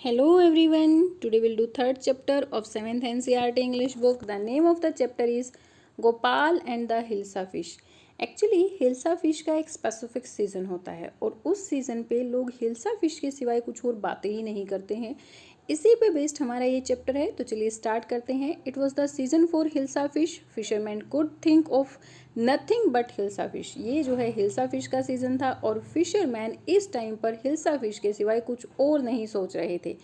Hello everyone. Today we'll do third chapter of 7th NCERT English book. The name of the chapter is Gopal and the hilsa fish. Actually hilsa fish का एक specific season होता है और उस season पे लोग hilsa fish के सिवाय कुछ और बातें ही नहीं करते हैं। इसी पे बेस्ड हमारा ये चैप्टर है, तो चलिए स्टार्ट करते हैं। It was the season for hilsa fish. Fisherman could think of nothing but hilsa fish. ये जो है हिल्सा फिश का सीज़न था और फिशरमैन इस टाइम पर हिल्सा फिश के सिवाय कुछ और नहीं सोच रहे थे।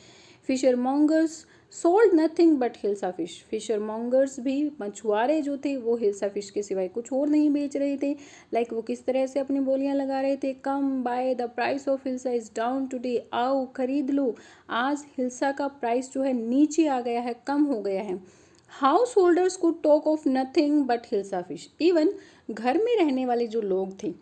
Fisher mongers sold nothing but hilsa fish. Fisher mongers भी, मछुआरे जो थे वो हिल्सा फिश के सिवाय कुछ और नहीं बेच रहे थे। लाइक वो किस तरह से अपनी बोलियां लगा रहे थे, come by the price of hilsa is down today, आओ खरीद लो, आज हिल्सा का प्राइस जो है नीचे आ गया है, कम हो गया है। House holders could talk of nothing but hilsa fish. Even घर में रहने वाले जो लोग थे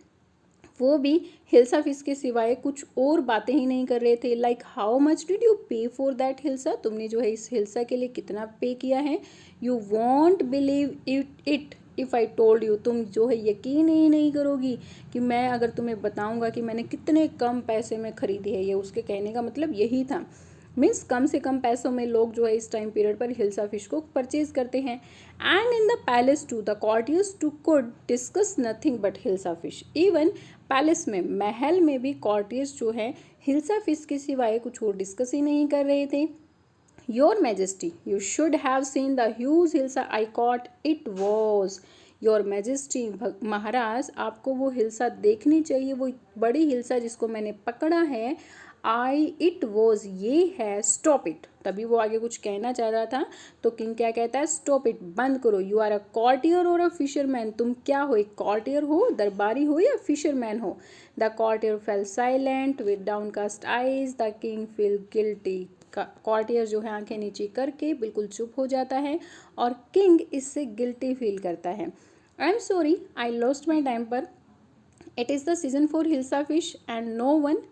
वो भी हिल्सा फिश के सिवाय कुछ और बातें ही नहीं कर रहे थे। Like how much did you पे फॉर दैट हिल्सा, तुमने जो है इस हिल्सा के लिए कितना पे किया है। You won't believe it if I told you, तुम जो है यकीन ही नहीं करोगी कि मैं अगर तुम्हें बताऊंगा कि मैंने कितने कम पैसे में खरीदी है। ये उसके कहने का मतलब यही था। मीन्स कम से कम पैसों में लोग जो है इस टाइम पीरियड पर हिल्सा फिश को परचेज करते हैं। And in the palace to the courtiers to could discuss nothing but hilsa fish. Even palace में, महल में भी कॉर्टियर्स जो है हिल्सा फिश के सिवाय कुछ और डिस्कस ही नहीं कर रहे थे। Your majesty you should have seen the huge hilsa I caught, it was your majesty, महाराज आपको वो हिल्सा देखनी चाहिए, वो बड़ी हिल्सा जिसको मैंने पकड़ा है। आई इट वॉज ये है, स्टॉप इट। तभी वो आगे कुछ कहना चाह रहा था तो किंग क्या कहता है, स्टॉप इट, बंद करो। यू आर अ कॉर्टियर और अ फिशरमैन, तुम क्या हो, एक कॉर्टियर हो, दरबारी हो या फिशरमैन हो। The courtier fell silent with downcast eyes, the king feel guilty. Courtier जो है आंखें नीचे करके बिल्कुल चुप हो जाता है और किंग इससे गिल्टी फील करता है। I am sorry I lost my temper, it is the season for hilsa fish and no one.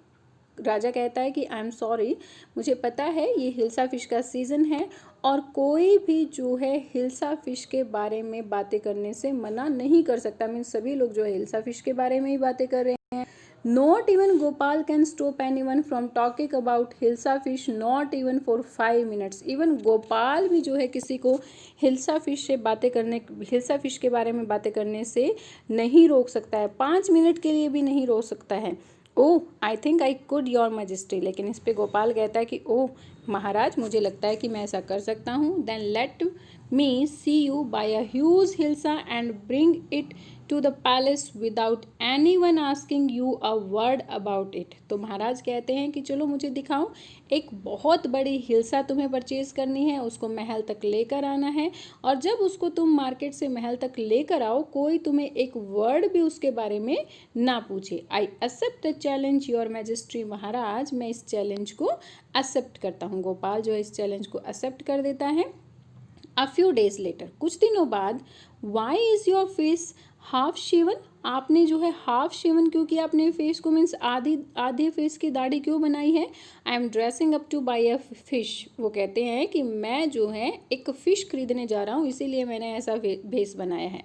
राजा कहता है कि आई एम सॉरी, मुझे पता है ये हिल्सा फिश का सीज़न है और कोई भी जो है हिल्सा फिश के बारे में बातें करने से मना नहीं कर सकता। मीन सभी लोग जो है हिल्सा फिश के बारे में ही बातें कर रहे हैं। Not even Gopal can stop anyone from talking about hilsa fish, not even for 5 minutes. Even Gopal भी जो है किसी को हिल्सा फिश से बातें करने, हिल्सा फिश के बारे में बातें करने से नहीं रोक सकता है, 5 मिनट के लिए भी नहीं रोक सकता है। Oh I think I could your majesty, लेकिन इस पे गोपाल कहता है कि ओह महाराज, मुझे लगता है कि मैं ऐसा कर सकता हूँ। Then let me see you buy a huge hilsa and bring it to the palace without anyone asking you a word about it. तो महाराज कहते हैं कि चलो मुझे दिखाओ, एक बहुत बड़ी हिल्सा तुम्हें परचेज करनी है, उसको महल तक लेकर आना है और जब उसको तुम मार्केट से महल तक लेकर आओ कोई तुम्हें एक वर्ड भी उसके बारे में ना पूछे। I accept the challenge your majesty, महाराज मैं इस चैलेंज को एक्सेप्ट करता हूँ। गोपाल जो है इस चैलेंज को एक्सेप्ट कर देता है। अ फ्यू डेज लेटर, कुछ दिनों बाद, why is your face half shaven, आपने जो है हाफ शेवन क्यों किया अपने फेस को, मीन्स आधी आधे फेस की दाढ़ी क्यों बनाई है। I am dressing up two by a fish, वो कहते हैं कि मैं जो है एक फ़िश खरीदने जा रहा हूँ इसीलिए मैंने ऐसा भेस बनाया है।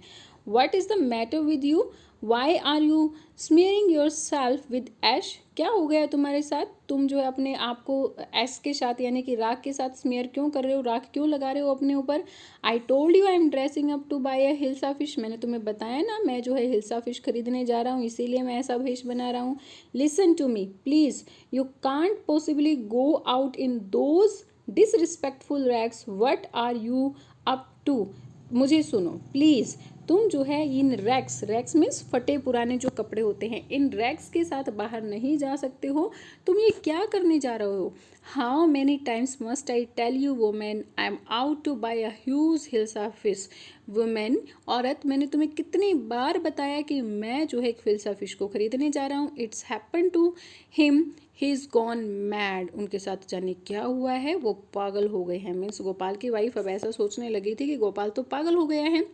What is the matter with you, why are you smearing yourself with ash, क्या हो गया तुम्हारे साथ, तुम जो है अपने आप को ऐश के साथ यानी कि राख के साथ स्मीयर क्यों कर रहे हो, राख क्यों लगा रहे हो अपने ऊपर। I told you I am dressing up to buy a hilsa fish, मैंने तुम्हें बताया ना मैं जो है हिल्सा फिश खरीदने जा रहा हूँ इसीलिए मैं ऐसा भेष बना रहा हूँ। Listen to me please, you can't possibly go out in those disrespectful rags, what are you up to, मुझे सुनो प्लीज़, तुम जो है इन रैक्स, रैक्स मीन्स फटे पुराने जो कपड़े होते हैं, इन रैक्स के साथ बाहर नहीं जा सकते हो, तुम ये क्या करने जा रहे हो। How many times must I tell you women I am out to buy a huge hilsa fish, women औरत, मैंने तुम्हें कितनी बार बताया कि मैं जो है एक हिल्सा फिश को खरीदने जा रहा हूँ। It's happen to him he is gone mad, उनके साथ जाने क्या हुआ है, वो पागल हो गए हैं। मीन्स गोपाल की वाइफ अब ऐसा सोचने लगी थी कि गोपाल तो पागल हो गया है।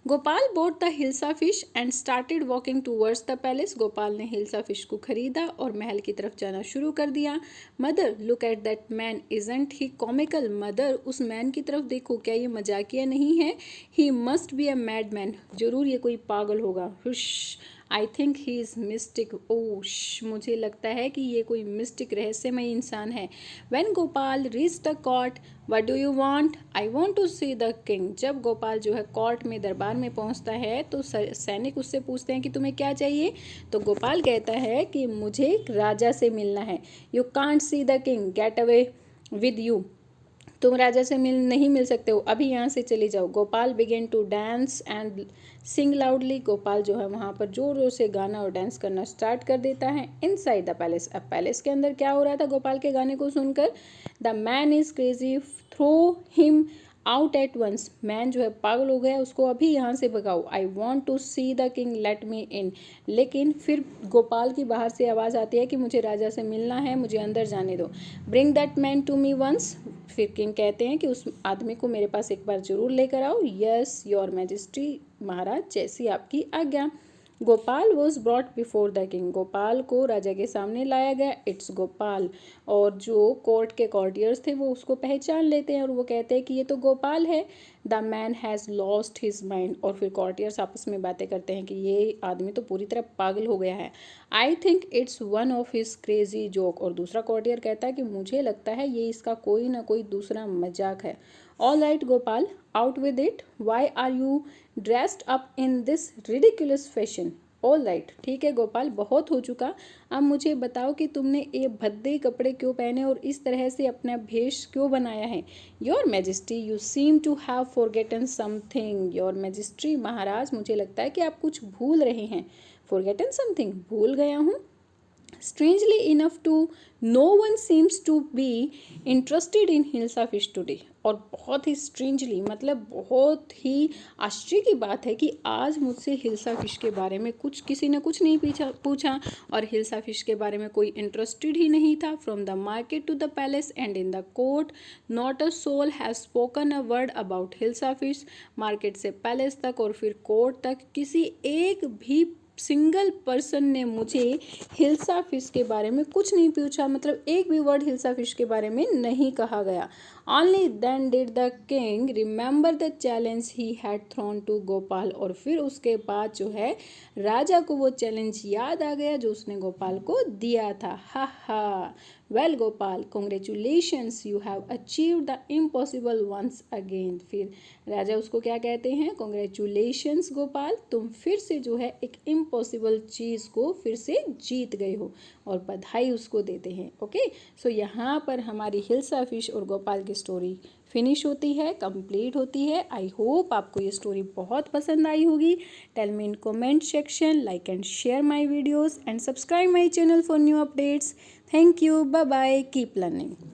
Gopal bought the hilsa fish and started walking towards the palace, Gopal ने हिल्सा फिश को खरीदा और महल की तरफ जाना शुरू कर दिया। Mother look at that man, isn't he comical, mother उस मैन की तरफ देखो, क्या ये मजाकिया नहीं है। He must be a mad man, जरूर ये कोई पागल होगा। Hush, I think he is mystic. ओश, मुझे लगता है कि ये कोई मिस्टिक रहस्यमय इंसान है। When Gopal reach the court, what do you want? I want to see the king. जब गोपाल जो है कोर्ट में, दरबार में पहुंचता है तो सैनिक उससे पूछते हैं कि तुम्हें क्या चाहिए? तो गोपाल कहता है कि मुझे राजा से मिलना है। You can't see the king, get away with you. तुम राजा से नहीं मिल सकते हो, अभी यहाँ से चले जाओ। Gopal began to dance and sing loudly. Gopal जो है वहाँ पर जोर जोर से गाना और डांस करना स्टार्ट कर देता है। इनसाइड द पैलेस, अब पैलेस के अंदर क्या हो रहा था गोपाल के गाने को सुनकर? The man is crazy, throw him out at once. Man जो है पागल हो गया, उसको अभी यहाँ से भगाओ। I want to see the king, let me in. लेकिन फिर गोपाल की बाहर से आवाज़ आती है कि मुझे राजा से मिलना है, मुझे अंदर जाने दो। Bring that man to me once. फिर किंग कहते हैं कि उस आदमी को मेरे पास एक बार जरूर लेकर आओ। यस योर मैजेस्टी, महाराज जैसी आपकी आज्ञा। Gopal was brought before the king. Gopal को राजा के सामने लाया गया। इट्स गोपाल। और जो कोर्ट के कॉर्टियर्स थे वो उसको पहचान लेते हैं और वो कहते हैं कि ये तो गोपाल है। The man has lost his mind. और फिर कॉर्टियर्स आपस में बातें करते हैं कि ये आदमी तो पूरी तरह पागल हो गया है। I think it's one of his crazy joke. और दूसरा कॉर्टियर कहता है कि मुझे लगता है ये इसका कोई ना कोई दूसरा मजाक है। All right Gopal, out with it. Why are you dressed up in this ridiculous fashion? All right, ठीक है गोपाल, बहुत हो चुका। अब मुझे बताओ कि तुमने ये भद्दे कपड़े क्यों पहने और इस तरह से अपना भेष क्यों बनाया है? Your majesty, you seem to have forgotten something. Your majesty, महाराज मुझे लगता है कि आप कुछ भूल रहे हैं। फॉरगेटन समथिंग, भूल गया हूँ। Strangely enough to no one seems to be interested in hilsa fish today। और बहुत ही स्ट्रेंजली, मतलब बहुत ही आश्चर्य की बात है कि आज मुझसे हिल्सा फिश के बारे में किसी ने कुछ नहीं पूछा और हिल्सा फिश के बारे में कोई इंटरेस्टेड ही नहीं था। From the market to the palace and in the court not a soul has spoken a word about hilsa fish. Market से पैलेस तक और फिर कोर्ट तक किसी एक भी सिंगल पर्सन ने मुझे हिल्सा फिश के बारे में कुछ नहीं पूछा, मतलब एक भी वर्ड हिल्सा फिश के बारे में नहीं कहा गया। Only then did the king remember the challenge he had thrown to Gopal. और फिर उसके बाद जो है राजा को वो चैलेंज याद आ गया जो उसने गोपाल को दिया था। Ha ha, well Gopal, congratulations, you have achieved the impossible once again. फिर राजा उसको क्या कहते हैं? कॉन्ग्रेचुलेशंस गोपाल, तुम फिर से जो है एक इम्पॉसिबल चीज़ को फिर से जीत गए हो और बधाई उसको देते हैं। ओके, सो यहाँ पर हमारी हिल्सा फिश और गोपाल की स्टोरी फिनिश होती है, कंप्लीट होती है। आई होप आपको ये स्टोरी बहुत पसंद आई होगी। Tell me in comment section, like and share my videos and subscribe my channel for new updates. Thank you, bye bye, keep learning.